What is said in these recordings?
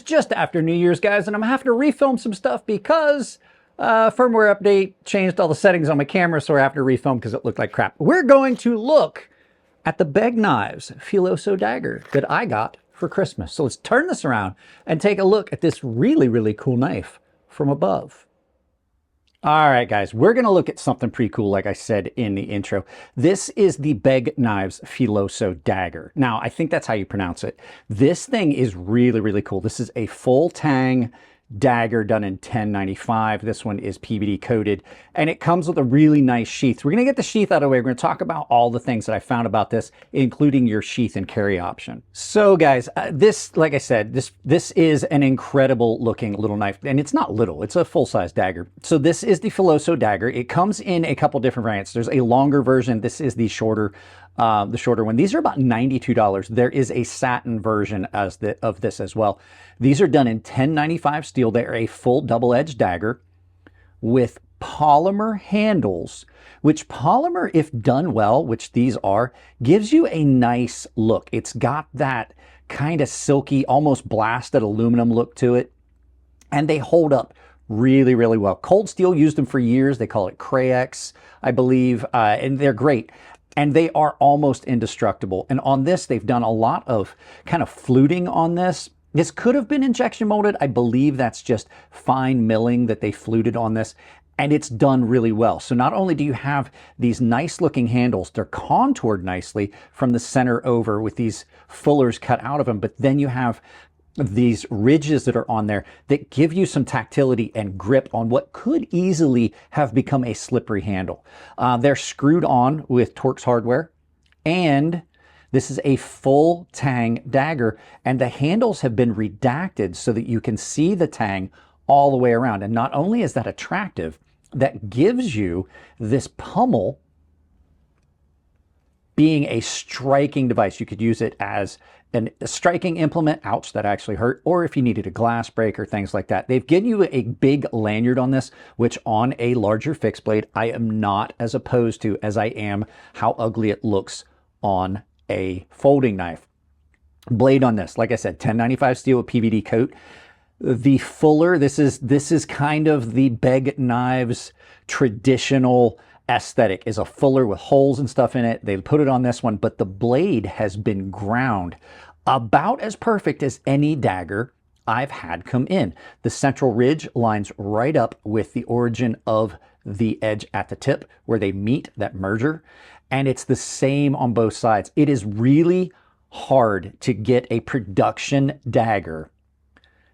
is just after New Year's, guys, and I'm having to refilm some stuff because firmware update changed all the settings on my camera, so I have to refilm because it looked like crap. We're going to look at the Begg Knives Filoso Dagger that I got for Christmas. So let's turn this around and take a look at this really, really cool knife from above. All right, guys, we're going to look at something pretty cool, like I said in the intro. This is the Begg Knives Filoso Dagger. Now, I think that's how you pronounce it. This thing is really, really cool. This is a full tang dagger done in 1095. This one is PVD coated, and it comes with a really nice sheath. We're going to get the sheath out of the way. We're going to talk about all the things that I found about this, including your sheath and carry option. So guys, this, like I said, this is an incredible looking little knife, and it's not little, it's a full-size dagger. So this is the Filoso Dagger. It comes in a couple different variants. There's a longer version. This is the shorter one. These are about $92. There is a satin version of this as well. These are done in 1095 steel. They're a full double-edged dagger with polymer handles, which polymer, if done well, which these are, gives you a nice look. It's got that kind of silky, almost blasted aluminum look to it, and they hold up really, really well. Cold Steel used them for years. They call it Crayex, I believe, and they're great. And they are almost indestructible. And on this, they've done a lot of kind of fluting on this. This could have been injection molded. I believe that's just fine milling that they fluted on this. And it's done really well. So not only do you have these nice looking handles, they're contoured nicely from the center over with these fullers cut out of them, but then you have these ridges that are on there that give you some tactility and grip on what could easily have become a slippery handle. They're screwed on with Torx hardware, and this is a full tang dagger, and the handles have been redacted so that you can see the tang all the way around. And not only is that attractive, that gives you this pommel being a striking device. You could use it as a striking implement, ouch, that actually hurt, or if you needed a glass break or things like that. They've given you a big lanyard on this, which on a larger fixed blade, I am not as opposed to as I am how ugly it looks on a folding knife. Blade on this, like I said, 1095 steel with PVD coat. The fuller, this is kind of the Begg Knives traditional aesthetic, is a fuller with holes and stuff in it. They put it on this one, but the blade has been ground about as perfect as any dagger I've had come in. The central ridge lines right up with the origin of the edge at the tip where they meet, that merger, and it's the same on both sides. It is really hard to get a production dagger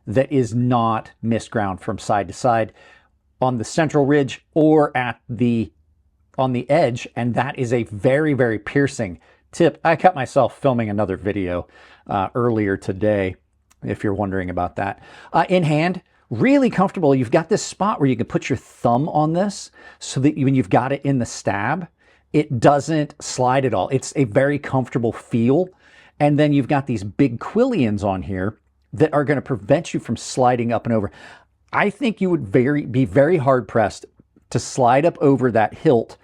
that is not misground from side to side on the central ridge or on the edge, and that is a very, very piercing tip. I cut myself filming another video earlier today, if you're wondering about that. In hand, really comfortable. You've got this spot where you can put your thumb on this so that when you've got it in the stab, it doesn't slide at all. It's a very comfortable feel. And then you've got these big quillions on here that are going to prevent you from sliding up and over. I think you would be very hard pressed to slide up over that hilt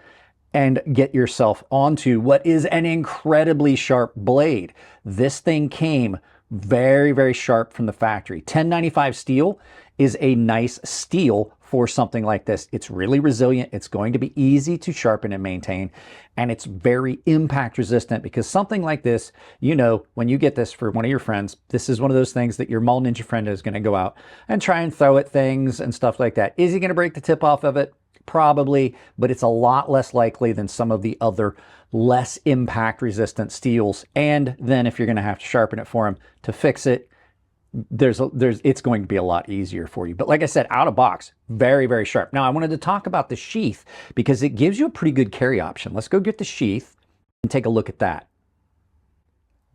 and get yourself onto what is an incredibly sharp blade. This thing came very, very sharp from the factory. 1095 steel is a nice steel for something like this. It's really resilient. It's going to be easy to sharpen and maintain, and it's very impact resistant, because something like this, you know, when you get this for one of your friends, this is one of those things that your mall ninja friend is going to go out and try and throw at things and stuff like that. Is he going to break the tip off of it? Probably, but it's a lot less likely than some of the other less impact resistant steels. And then if you're going to have to sharpen it for him to fix it, it's going to be a lot easier for you. But like I said, out of box, very, very sharp. Now I wanted to talk about the sheath because it gives you a pretty good carry option. Let's go get the sheath and take a look at that.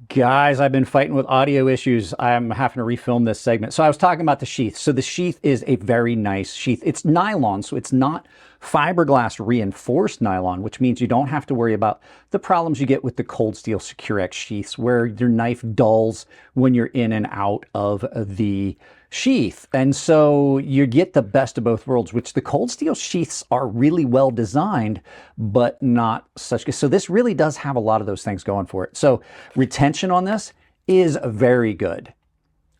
Guys, I've been fighting with audio issues. I'm having to refilm this segment. So I was talking about the sheath. So the sheath is a very nice sheath. It's nylon, so it's not fiberglass reinforced nylon, which means you don't have to worry about the problems you get with the Cold Steel Securex sheaths where your knife dulls when you're in and out of the sheath. And so you get the best of both worlds, which the Cold Steel sheaths are really well designed, but not such good. So this really does have a lot of those things going for it. So retention on this is very good.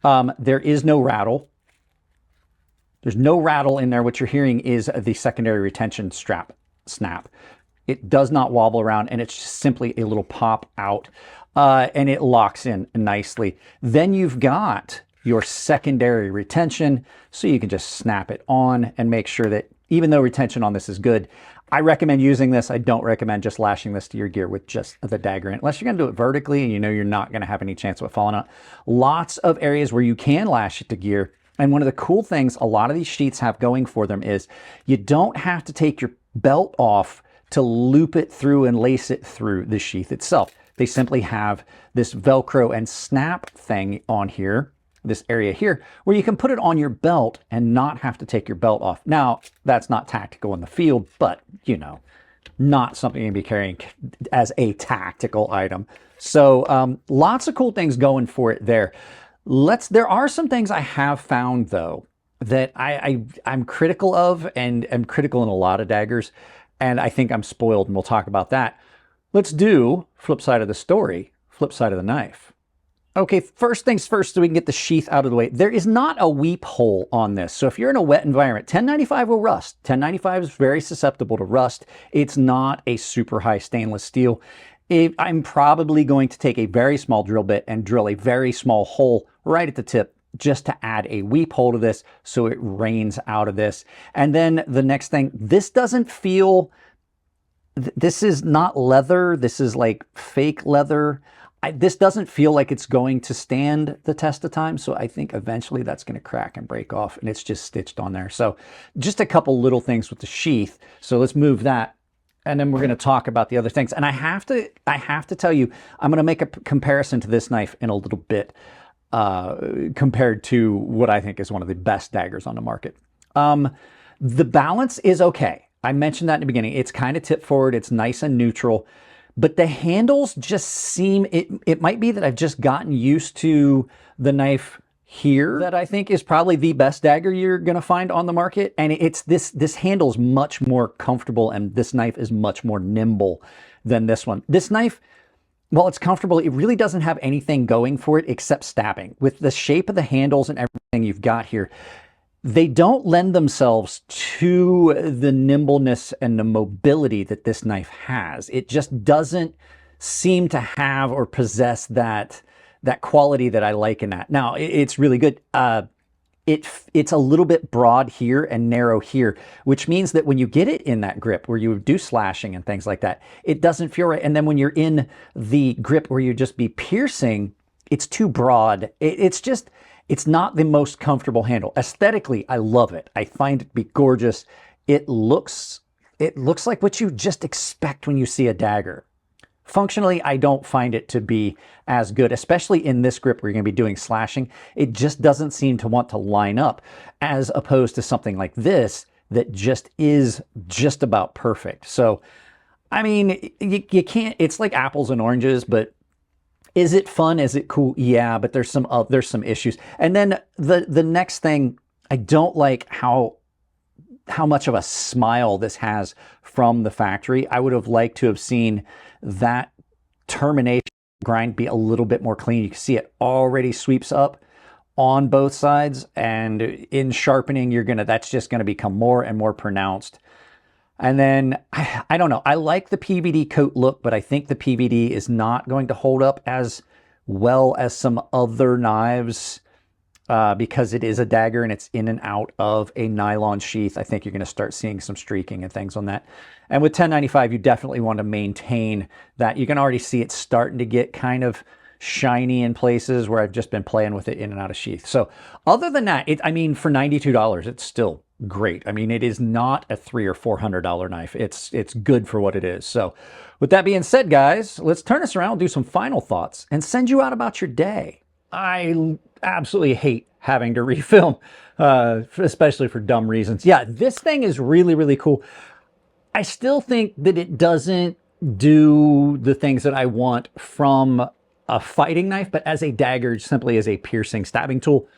There is no rattle. There's no rattle in there. What you're hearing is the secondary retention strap snap. It does not wobble around, and it's just simply a little pop out, and it locks in nicely. Then you've got your secondary retention, so you can just snap it on and make sure that even though retention on this is good, I recommend using this. I don't recommend just lashing this to your gear with just the Dagger in, unless you're going to do it vertically and you know you're not going to have any chance of it falling out. Lots of areas where you can lash it to gear. And one of the cool things a lot of these sheaths have going for them is you don't have to take your belt off to loop it through and lace it through the sheath itself. They simply have this Velcro and snap thing on here, this area here, where you can put it on your belt and not have to take your belt off. Now, that's not tactical in the field, but, you know, not something you can be carrying as a tactical item. So lots of cool things going for it there. There are some things I have found, though, that I'm critical of, and am critical in a lot of daggers, and I think I'm spoiled, and we'll talk about that. Let's do flip side of the story, flip side of the knife. Okay, first things first, so we can get the sheath out of the way. There is not a weep hole on this. So if you're in a wet environment, 1095 will rust. 1095 is very susceptible to rust. It's not a super high stainless steel. I'm probably going to take a very small drill bit and drill a very small hole right at the tip just to add a weep hole to this so it rains out of this. And then the next thing, this doesn't feel, this is not leather. This is like fake leather. This doesn't feel like it's going to stand the test of time. So I think eventually that's going to crack and break off, and it's just stitched on there. So just a couple little things with the sheath. So let's move that. And then we're going to talk about the other things. And I have to tell you, I'm going to make a comparison to this knife in a little bit compared to what I think is one of the best daggers on the market. The balance is okay. I mentioned that in the beginning. It's kind of tip forward. It's nice and neutral. But the handles just seem, it might be that I've just gotten used to the knife here that I think is probably the best dagger you're going to find on the market. And it's this handle's much more comfortable, and this knife is much more nimble than this one. This knife, while it's comfortable, it really doesn't have anything going for it except stabbing. With the shape of the handles and everything you've got here, they don't lend themselves to the nimbleness and the mobility that this knife has. It just doesn't seem to have or possess that quality that I like in that. Now, it's really good. It's a little bit broad here and narrow here, which means that when you get it in that grip where you do slashing and things like that, it doesn't feel right. And then when you're in the grip where you just be piercing, it's too broad. It's not the most comfortable handle. Aesthetically, I love it. I find it to be gorgeous. It looks like what you just expect when you see a dagger. Functionally, I don't find it to be as good, especially in this grip where you're going to be doing slashing. It just doesn't seem to want to line up, as opposed to something like this that just is just about perfect. So, I mean, you can't, it's like apples and oranges, but is it fun? Is it cool? Yeah, but there's some issues. And then the next thing, I don't like how much of a smile this has from the factory. I would have liked to have seen that termination grind be a little bit more clean. You can see it already sweeps up on both sides, and in sharpening, that's just gonna become more and more pronounced. And then, I don't know, I like the PVD coat look, but I think the PVD is not going to hold up as well as some other knives because it is a dagger and it's in and out of a nylon sheath. I think you're going to start seeing some streaking and things on that. And with 1095, you definitely want to maintain that. You can already see it starting to get kind of shiny in places where I've just been playing with it in and out of sheath. So other than that, I mean, for $92, it's still great. I mean, it is not a $300 or $400 knife. It's good for what it is. So with that being said, guys, let's turn this around, do some final thoughts, and send you out about your day. I absolutely hate having to refilm, especially for dumb reasons. Yeah, this thing is really, really cool. I still think that it doesn't do the things that I want from a fighting knife, but as a dagger, simply as a piercing stabbing tool,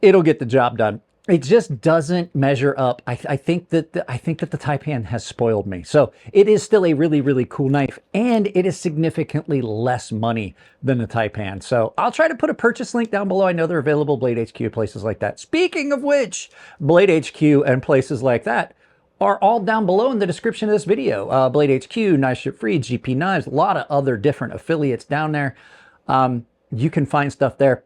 it'll get the job done. It just doesn't measure up. I think that the Taipan has spoiled me. So it is still a really, really cool knife, and it is significantly less money than the Taipan. So I'll try to put a purchase link down below. I know they're available, Blade HQ, places like that. Speaking of which, Blade HQ and places like that are all down below in the description of this video. Blade HQ, Knives Ship Free, GP Knives, a lot of other different affiliates down there. You can find stuff there.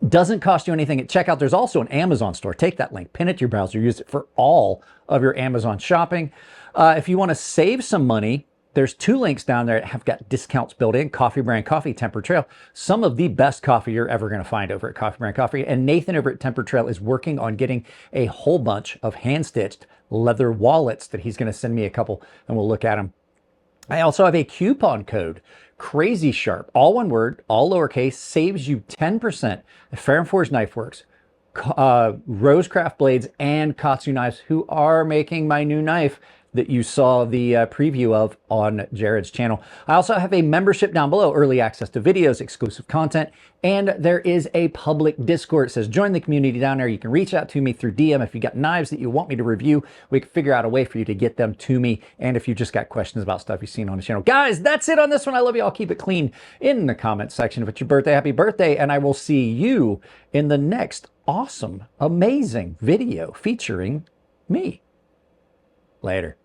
Doesn't cost you anything at checkout. There's also an Amazon store. Take that link, pin it to your browser, use it for all of your Amazon shopping. If you want to save some money, there's 2 links down there that have got discounts built in. Coffee Brand Coffee, Temper Trail. Some of the best coffee you're ever going to find over at Coffee Brand Coffee. And Nathan over at Temper Trail is working on getting a whole bunch of hand-stitched leather wallets that he's going to send me a couple, and we'll look at them. I also have a coupon code, crazysharp, all one word, all lowercase, saves you 10% at Fair & Forge Knife Works, Rosecraft Blades, and KATSU Knives, who are making my new knife that you saw the preview of on Jared's channel. I also have a membership down below, early access to videos, exclusive content, and there is a public Discord. It says join the community down there. You can reach out to me through DM if you got knives that you want me to review. We can figure out a way for you to get them to me, and if you just got questions about stuff you've seen on the channel. Guys, that's it on this one. I love you all. Keep it clean in the comment section. If it's your birthday, happy birthday, and I will see you in the next awesome, amazing video featuring me. Later.